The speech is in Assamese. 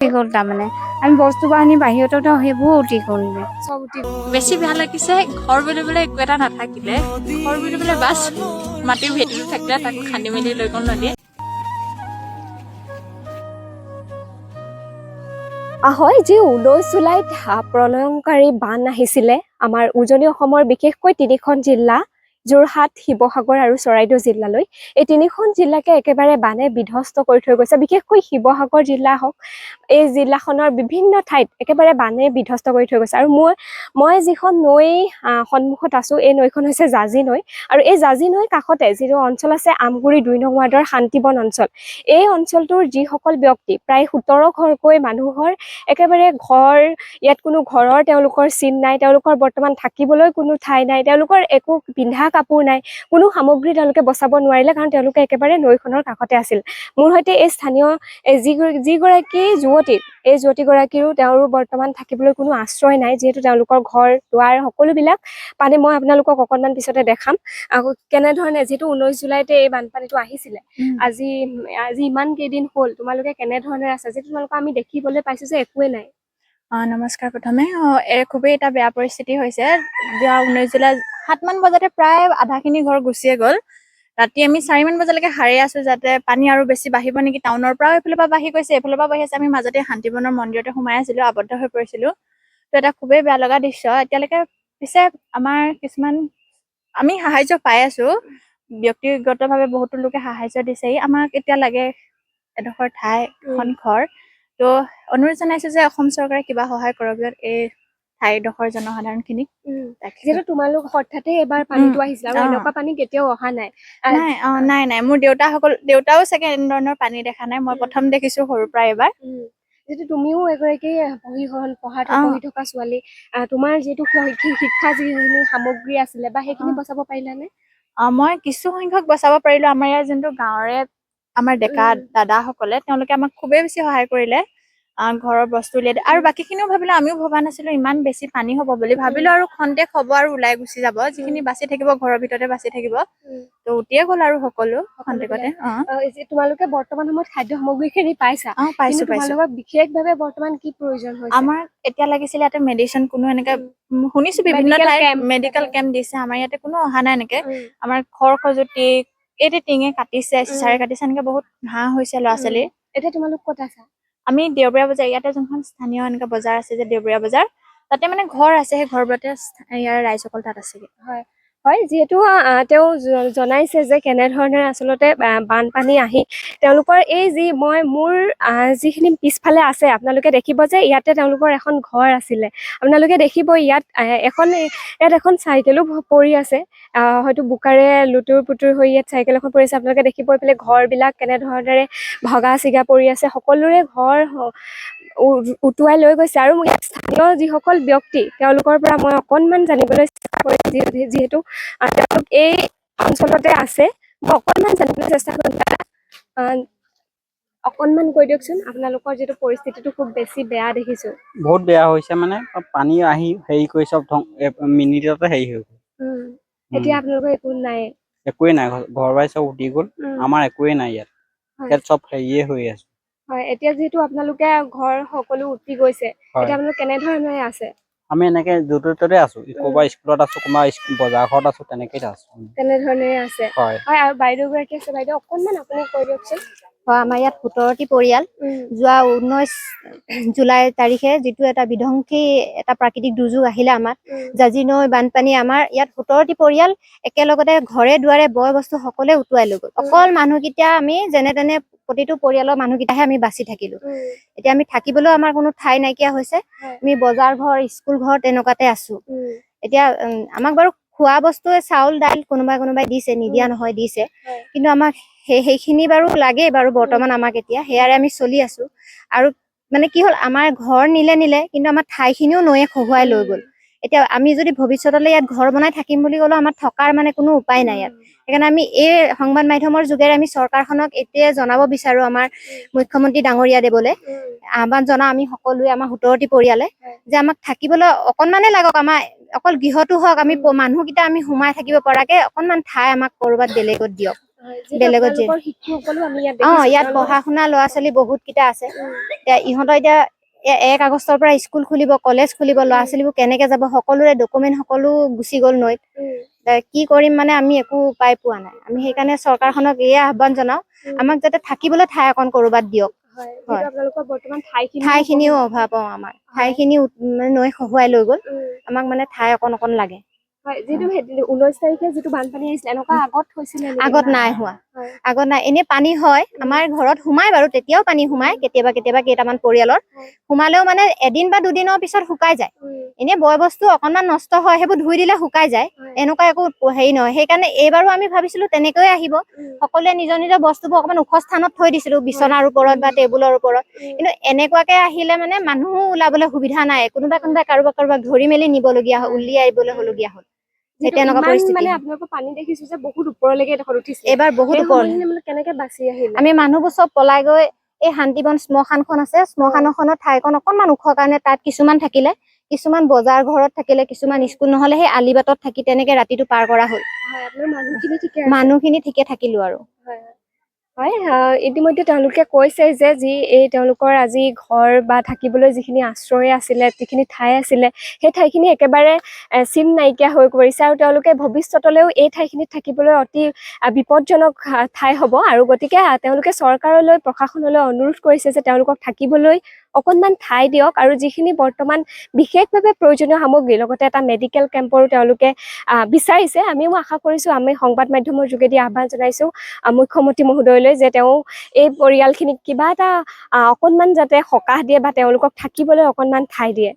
গ'ল তাৰমানে আমি বস্তু বাহিনী বাহিৰতো সেইবোৰ উঠি গ'ল চব উঠি বেছি বেয়া লাগিছে ঘৰ বুলিবলৈ একো এটা নাথাকিলে ঘৰ বুলিবলৈ বাছ মাটিৰ ভেটিটো থাকিলে তাকো খান্দি মেলি লৈ গ'ল নদীয়ে। হয়, যি 19 জুলাইত প্ৰলয়ংকাৰী বান আহিছিলে আমাৰ উজনি অসমৰ বিশেষকৈ তিনিখন জিলা যোৰহাট, শিৱসাগৰ আৰু চৰাইদেউ জিলালৈ। এই তিনিখন জিলাকে একেবাৰে বানে বিধ্বস্ত কৰি থৈ গৈছে। বিশেষকৈ শিৱসাগৰ জিলা হওক, এই জিলাখনৰ বিভিন্ন ঠাইত একেবাৰে বানে বিধ্বস্ত কৰি থৈ গৈছে। আৰু মই যিখন নৈ সন্মুখত আছোঁ, এই নৈখন হৈছে জাঁজি নৈ। আৰু এই জাঁজি নৈ কাষতে যিটো অঞ্চল আছে আমগুৰি 2 নং ৱাৰ্ডৰ শান্তিবন অঞ্চল। এই অঞ্চলটোৰ যিসকল ব্যক্তি প্ৰায় 17 ঘৰকৈ মানুহৰ একেবাৰে ঘৰ, ইয়াত কোনো ঘৰৰ তেওঁলোকৰ চিন নাই, তেওঁলোকৰ বৰ্তমান থাকিবলৈ কোনো ঠাই নাই, তেওঁলোকৰ একো পিন্ধা কাপোৰ নাই, কোনো সামগ্ৰী তেওঁলোকে বচাব নোৱাৰিলে কাৰণ তেওঁলোকে একেবাৰে নৈখনৰ কাষতে আছিল। মোৰ সৈতে এই স্থানীয় যিগৰাকী যুৱতী, এই যুৱতীগৰাকীৰো তেওঁৰো বৰ্তমান থাকিবলৈ কোনো আশ্ৰয় নাই, যিহেতু তেওঁলোকৰ ঘৰ দুৱাৰ সকলোবিলাক পানী। মই আপোনালোকক অকণমান পিছতে দেখাম কেনেধৰণে, যিহেতু 19 জুলাইতে এই বানপানীটো আহিছিলে। আজি ইমান কেইদিন হ'ল তোমালোকে কেনেধৰণে আছে, যিহেতু তোমালোকক আমি দেখিবলৈ পাইছো যে একোৱে নাই। নমস্কাৰ। প্ৰথমে খুবেই এটা বেয়া পৰিস্থিতি হৈছে। 19 জুলাই 7 মান বজাতে প্ৰায় আধাখিনি ঘৰ গুচিয়ে গ'ল। ৰাতি আমি 4 মান বজালৈকে সাৰে আছো যাতে পানী আৰু বেছি বাঢ়িব নেকি, টাউনৰ পৰাও এইফালৰ পৰা বাঢ়ি গৈছে, এইফালৰ পৰা বাঢ়ি আছে। আমি মাজতে শান্তিবনৰ মন্দিৰতে সোমাই আছিলো, আবদ্ধ হৈ পৰিছিলো। তো এটা খুবেই বেয়া লগা দৃশ্য। এতিয়ালৈকে পিছে আমাৰ কিছুমান আমি সাহায্য পাই আছো, ব্যক্তিগতভাৱে বহুতো লোকে সাহায্য দিছেহি। আমাক এতিয়া লাগে এডোখৰ ঠাই, এখন ঘৰ। তো অনুৰোধ জনাইছো যে অসম চৰকাৰে কিবা সহায় কৰক এই ঠাইডোখৰ জনসাধাৰণখিনিক। যিহেতু তোমালোক হঠাতে এবাৰ পানীটো আহিছিল আৰু এনেকুৱা পানী কেতিয়াও অহা নাই। নাই মোৰ দেউতাও চাগে এনেধৰণৰ পানী দেখা নাই। মই প্ৰথম দেখিছো সৰুৰ পৰা এবাৰ। যিহেতু তুমিও এগৰাকী পঢ়ি থকা ছোৱালী, তোমাৰ যিহেতু শিক্ষা যিখিনি সামগ্ৰী আছিলে বা সেইখিনি বচাব পাৰিলানে? মই কিছু সংখ্যক বচাব পাৰিলো। আমাৰ ইয়াৰ যোনটো গাঁৱৰে আমাৰ ডেকা দাদাসকলে তেওঁলোকে আমাক খুবেই বেছি সহায় কৰিলে, ঘৰৰ বস্তু উলিয়াই দিয়ে। আৰু বাকীখিনিও ভাবিলো, আমিও ভবা নাছিলো ইমান বেছি পানী হ'ব বুলি। ভাবিলো আৰু খন্তেক হ'ব আৰু ওলাই গুচি যাব, যিখিনি বাচি থাকিব ঘৰৰ ভিতৰতে বাচি থাকিব। তো উঠিয়ে গ'ল আৰু সকলো খন্তেকতে। তোমালোকে বৰ্তমান সময়ত খাদ্য সামগ্ৰীখিনি পাইছা, কিন্তু তোমালোকৰ বিশেষভাৱে বৰ্তমান কি প্ৰয়োজন হৈছে? আমাৰ এতিয়া লাগিছিলে ইয়াতে মেডিচিন, কোনো এনেকে শুনিছো বিভিন্ন ঠাইত মেডিকেল কেম্প দিছে, আমাৰ ইয়াতে কোনো অহা নাই এনেকে। আমাৰ খৰ খজুতি, এতিয়া টিঙে কাটিছে, চিচাৰে কাটিছে, এনেকে বহুত ঘাঁহ হৈছে ল'ৰা ছোৱালীৰ। এতিয়া তোমালোক ক'ত আছা? আমি দেওবৰীয়া বজাৰ, ইয়াতে যোনখন স্থানীয় এনেকা বজাৰ আছে যে দেওবৰীয়া বজাৰ, তাতে মানে ঘৰ আছে। সেই ঘৰবোৰতে ইয়াৰ ৰাইজসকল তাত আছেগে। হয়, যিহেতু তেওঁ জনাইছে যে কেনেধৰণে আচলতে বানপানী আহি তেওঁলোকৰ এই মোৰ যিখিনি পিছফালে আছে, আপোনালোকে দেখিব যে ইয়াতে তেওঁলোকৰ এখন ঘৰ আছিলে। আপোনালোকে দেখিব ইয়াত এখন চাইকেলো পৰি আছে, হয়তো বোকাৰে লুতুৰ পুতুৰ হৈ ইয়াত চাইকেল এখন পৰি আছে। আপোনালোকে দেখিব এইফালে ঘৰবিলাক কেনেধৰণেৰে ভগা চিগা পৰি আছে, সকলোৰে ঘৰ উটুৱাই লৈ গৈছে। আৰু ইয়াত স্থানীয় যিসকল ব্যক্তি, তেওঁলোকৰ পৰা মই অকণমান জানিবলৈ চেষ্টা কৰিছোঁ, যিহেতু তেওঁলোক এই অঞ্চলতে আছে। মই অকণমান জানিবলৈ চেষ্টা কৰিম। অকণমান কৈ দিয়কচোন, আপোনালোকৰ যিটো পৰিস্থিতিটো খুব বেছি বেয়া দেখিছোঁ। বহুত বেয়া হৈছে, মানে পানী আহি হেৰি কৰি চব মিনিটতে হেৰি হৈ গ'ল। এতিয়া আপোনালোকৰ একো নাই? একোৱেই নাই, ঘৰ বাৰী চব উটি গ'ল। আমাৰ একোৱেই নাই ইয়াত চব হেৰিয়ে হৈ আছে। হয়, এতিয়া যিহেতু আপোনালোকে ঘৰ সকলো উটি গৈছে, এতিয়া আপোনালোক কেনেধৰণে আছে? আমি এনেকে য'তে ত'তে আছো, ক'ৰবাত স্কুলত আছো, ক'ৰবাত বজাৰ ঘৰত আছো, তেনেকেই আছো। তেনেধৰণে আছে। হয়, আৰু বাইদেউ গৰাকী আছে। বাইদেউ অকণমান আপুনি কৈ দিয়কচোন। হয়, আমাৰ ইয়াত 17টি পৰিয়াল যোৱা 19 জুলাই তাৰিখে যিটো এটা বিধ্বংসী এটা প্ৰাকৃতিক দুৰ্যোগ আহিলে আমাৰ জাঁজি নৈ বানপানী, আমাৰ ইয়াত 17টি পৰিয়াল একেলগতে ঘৰে দুৱাৰে বয় বস্তু সকলোৱে উটুৱাই লৈ গ'ল। অকল মানুহকেইটা আমি যেনে তেনে প্ৰতিটো পৰিয়ালৰ মানুহকেইটাহে আমি বাচি থাকিলো। এতিয়া আমি থাকিবলৈও আমাৰ কোনো ঠাই নাইকিয়া হৈছে। আমি বজাৰ ঘৰ, স্কুল ঘৰ তেনেকুৱাতে আছো। এতিয়া আমাক বাৰু খোৱা বস্তুৱে চাউল দাইল কোনোবাই দিছে, নিদিয়া নহয়, দিছে। কিন্তু আমাক সেইখিনি বাৰু লাগে বাৰু বৰ্তমান আমাক এতিয়া সেয়াৰে আমি চলি আছো। আৰু মানে কি হ'ল, আমাৰ ঘৰ নিলে, কিন্তু আমাৰ ঠাইখিনিও নৈয়ে খহুৱাই লৈ গ'ল। এতিয়া আমি যদি ভৱিষ্যতলৈ ইয়াত ঘৰ বনাই থাকিম বুলি ক'লেও আমাৰ থকাৰ মানে কোনো উপায় নাই ইয়াত। সেইকাৰণে আমি এই সংবাদ মাধ্যমৰ যোগেৰে আমি চৰকাৰখনক এতিয়া জনাব বিচাৰো, আমাৰ মুখ্যমন্ত্ৰী ডাঙৰীয়া দেৱলৈ আহ্বান জনাও আমি সকলোৱে, আমাৰ 17টি পৰিয়ালে, যে আমাক থাকিবলৈ অকণমানে লাগক, আমাৰ অকল গৃহটো হওক, আমি মানুহকেইটা আমি সোমাই থাকিব পৰাকে অকণমান ঠাই আমাক ক'ৰবাত বেলেগত দিয়ক। বেলেগত যে শিশুসকলো আমি ইয়াত ইয়াত পঢ়া শুনা ল'ৰা ছোৱালী বহুত কেইটা আছে। এতিয়া ইহঁতৰ এতিয়া 1 আগষ্টৰ পৰা স্কুল খুলিব, কলেজ খুলিব, ল'ৰা ছোৱালীবোৰ কেনেকে যাব, সকলোৰে ডকুমেণ্ট সকলো গুচি গ'ল নৈত। কি কৰিম মানে আমি একো উপায় পোৱা নাই। আমি সেইকাৰণে চৰকাৰখনক এই আহ্বান জনাও, আমাক যাতে থাকিবলৈ ঠাই অকণ কৰবাত দিয়ক। হয় আপোনালোকৰ বৰ্তমান ঠাইখিনিও অভাৱ আমাৰ ঠাইখিনি মানে নৈ খহুৱাই লৈ গ'ল। আমাক মানে ঠাই অকণ লাগে। হয়, যিটো 19 তাৰিখে যিটো বানপানী আহিছিলে এনেকুৱা আগত হৈছিলে নেকি? আগত নাই হোৱা, আগত নাই। এনে পানী হয় আমাৰ ঘৰত সোমাই বাৰু, তেতিয়াও পানী সোমাই কেতিয়াবা কেইটামান পৰিয়ালৰ সোমালেও মানে এদিন বা দুদিনৰ পিছত শুকাই যায়। এনে বয় বস্তু অকনমান নষ্ট হয়, সেইবোৰ ধুই দিলে শুকাই যায়, এনেকুৱা একো হেৰি নহয়। সেইকাৰণে এইবাৰো আমি ভাবিছিলো তেনেকৈয়ে আহিব, সকলোৱে নিজৰ নিজৰ বস্তুবোৰ অকমান ওখ স্থানত থৈ দিছিলো, বিচনাৰ ওপৰত বা টেবুলৰ ওপৰত। কিন্তু এনেকুৱাকে আহিলে মানে মানুহো ওলাবলৈ সুবিধা নাই, কোনোবাই কাৰোবাক ধৰি মেলি নিবলগীয়া হ'ল, উলিয়াই আহিবলৈ হলগীয়া হ'ল। তেনেকুৱা পৰিস্থিতি মানে আপোনালোকৰ পানী দেখিছো যে বহুত ওপৰলৈকে এডোখৰ উঠিছে। এইবাৰ বহুত ওপৰলৈ কেনেকে বাচি আহিলে? আমি মানুহবোৰ চব পলাই গৈ এই শান্তিবন শ্মশানখন আছে, শ্মশানখনৰ ঠাইকণ অকনমান ওখ কাৰণে তাত কিছুমান থাকিলে, কিছুমান বজাৰ ঘৰত থাকিলে, কিছুমান স্কুল নহলে সেই আলিবাটত থাকি তেনেকে ৰাতিটো পাৰ কৰা হ'ল। মানুহখিনি ঠিকে থাকিলো আৰু। হয়, ইতিমধ্যে তেওঁলোকে কৈছে যে তেওঁলোকৰ আজি ঘৰ বা থাকিবলৈ যিখিনি আশ্ৰয় আছিলে, যিখিনি ঠাই আছিলে, সেই ঠাইখিনি একেবাৰে চিন নাইকিয়া হৈ পৰিছে আৰু তেওঁলোকে ভৱিষ্যতলৈও এই ঠাইখিনিত থাকিবলৈ অতি বিপদজনক ঠাই হ'ব। আৰু গতিকে তেওঁলোকে চৰকাৰলৈ, প্ৰশাসনলৈ অনুৰোধ কৰিছে যে তেওঁলোকক থাকিবলৈ অকণমান ঠাই দিয়ক আৰু যিখিনি বৰ্তমান বিশেষভাৱে প্ৰয়োজনীয় সামগ্ৰী, লগতে এটা মেডিকেল কেম্পৰো তেওঁলোকে বিচাৰিছে। আমিও আশা কৰিছোঁ, আমি সংবাদ মাধ্যমৰ যোগেদি আহ্বান জনাইছোঁ মুখ্যমন্ত্ৰী মহোদয়লৈ যে তেওঁ এই পৰিয়ালখিনিক কিবা এটা অকণমান যাতে সকাহ দিয়ে বা তেওঁলোকক থাকিবলৈ অকণমান ঠাই দিয়ে।